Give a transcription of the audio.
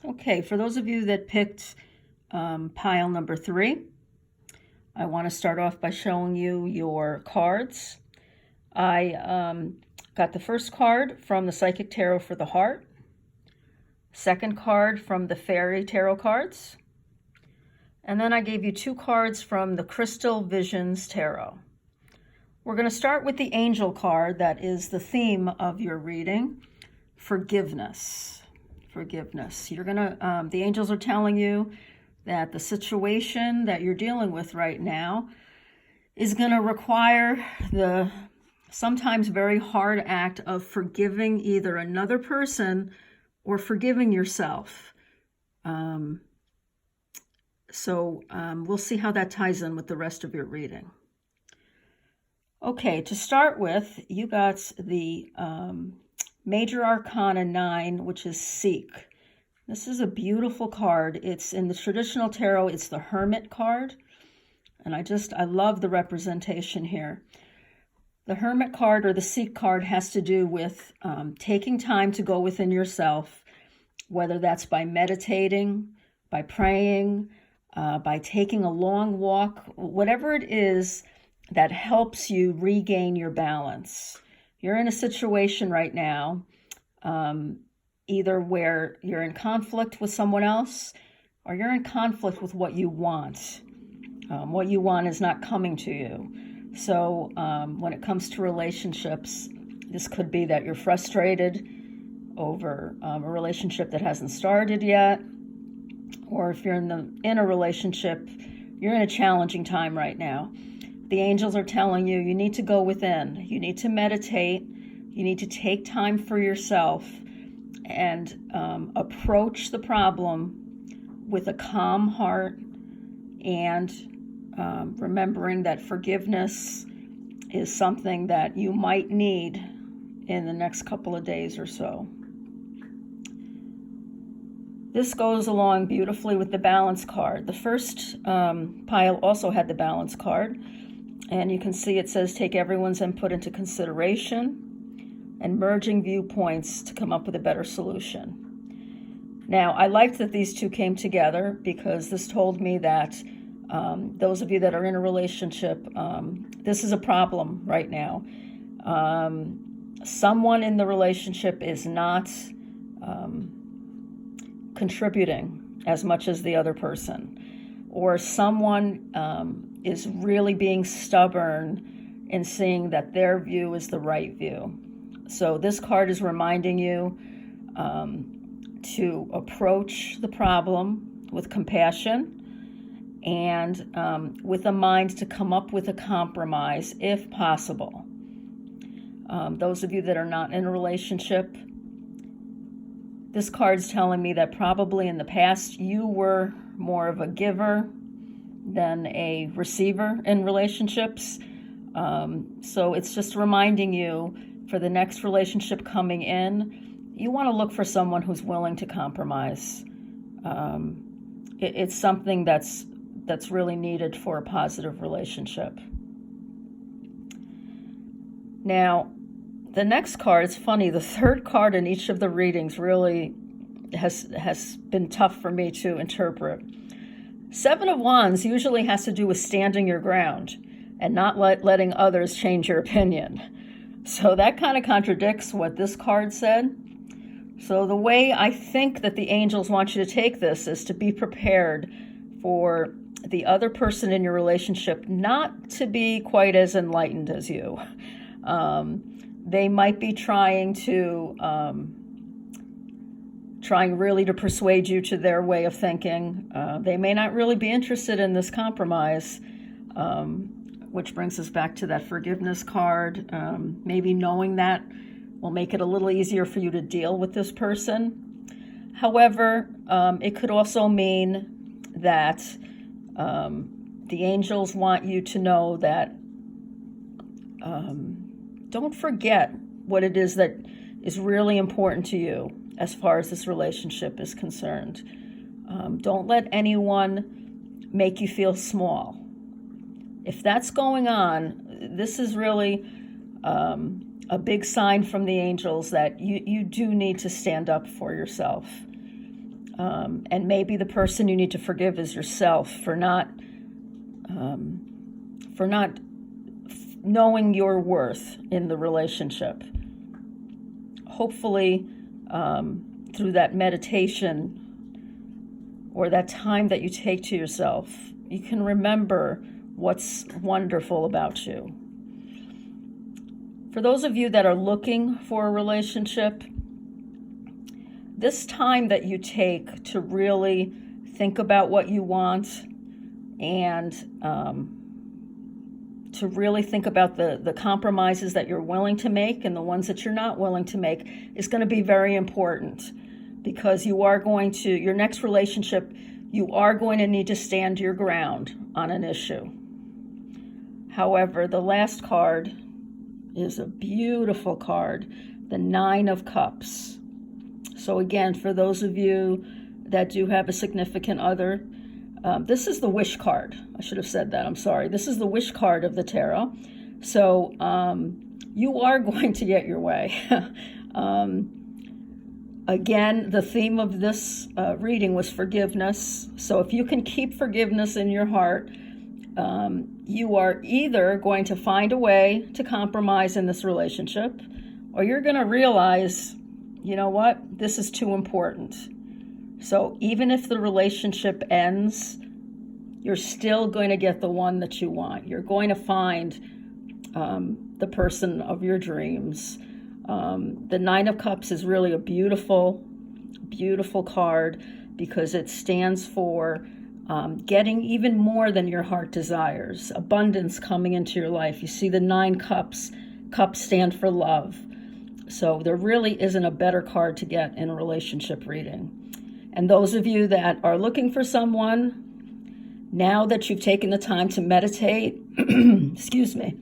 Okay, for those of you that picked pile number 3, I want to start off by showing you your cards. I got the first card from the Psychic Tarot for the Heart, second card from the Fairy Tarot cards, and then I gave you 2 cards from the Crystal Visions Tarot. We're going to start with the Angel card that is the theme of your reading, forgiveness. Forgiveness. You're gonna. The angels are telling you that the situation that you're dealing with right now is going to require the sometimes very hard act of forgiving either another person or forgiving yourself. We'll see how that ties in with the rest of your reading. Okay, to start with, you got the Major Arcana 9, which is Seek. This is a beautiful card. It's in the traditional tarot, it's the Hermit card. And I love the representation here. The Hermit card or the Seek card has to do with taking time to go within yourself, whether that's by meditating, by praying, by taking a long walk, whatever it is that helps you regain your balance. You're in a situation right now, either where you're in conflict with someone else or you're in conflict with what you want. What you want is not coming to you. So when it comes to relationships, this could be that you're frustrated over a relationship that hasn't started yet, or if you're in a relationship, you're in a challenging time right now. The angels are telling you, you need to go within. You need to meditate. You need to take time for yourself and approach the problem with a calm heart and remembering that forgiveness is something that you might need in the next couple of days or so. This goes along beautifully with the Balance card. The first pile also had the Balance card. And you can see it says take everyone's input into consideration and merging viewpoints to come up with a better solution. Now, I liked that these two came together because this told me that those of you that are in a relationship, this is a problem right now. Someone in the relationship is not contributing as much as the other person, or someone is really being stubborn in seeing that their view is the right view. So this card is reminding you to approach the problem with compassion and with a mind to come up with a compromise if possible. Those of you that are not in a relationship, this card's telling me that probably in the past you were more of a giver than a receiver in relationships. So it's just reminding you for the next relationship coming in, you want to look for someone who's willing to compromise. It's something that's really needed for a positive relationship. Now, the next card, it's funny, the third card in each of the readings really has been tough for me to interpret. 7 of Wands usually has to do with standing your ground and not letting others change your opinion. So that kind of contradicts what this card said. So the way I think that the angels want you to take this is to be prepared for the other person in your relationship not to be quite as enlightened as you. They might be trying really to persuade you to their way of thinking. They may not really be interested in this compromise, which brings us back to that forgiveness card. Maybe knowing that will make it a little easier for you to deal with this person. However, it could also mean that the angels want you to know that don't forget what it is that is really important to you as far as this relationship is concerned. Don't let anyone make you feel small. If that's going on, this is really a big sign from the angels that you do need to stand up for yourself. And maybe the person you need to forgive is yourself for not knowing your worth in the relationship. Hopefully, through that meditation or that time that you take to yourself, you can remember what's wonderful about you. For those of you that are looking for a relationship, this time that you take to really think about what you want and to really think about the compromises that you're willing to make and the ones that you're not willing to make is going to be very important, because you are going to, your next relationship, you are going to need to stand your ground on an issue. However, the last card is a beautiful card, the Nine of Cups. So again, for those of you that do have a significant other, this is the wish card. I should have said that. I'm sorry. This is the wish card of the tarot. So you are going to get your way. Again, the theme of this reading was forgiveness. So if you can keep forgiveness in your heart, you are either going to find a way to compromise in this relationship, or you're going to realize, you know what, this is too important. So even if the relationship ends, you're still going to get the one that you want. You're going to find the person of your dreams. The Nine of Cups is really a beautiful, beautiful card, because it stands for getting even more than your heart desires, abundance coming into your life. You see the 9 cups. Cups stand for love. So there really isn't a better card to get in a relationship reading. And those of you that are looking for someone, now that you've taken the time to meditate, excuse me,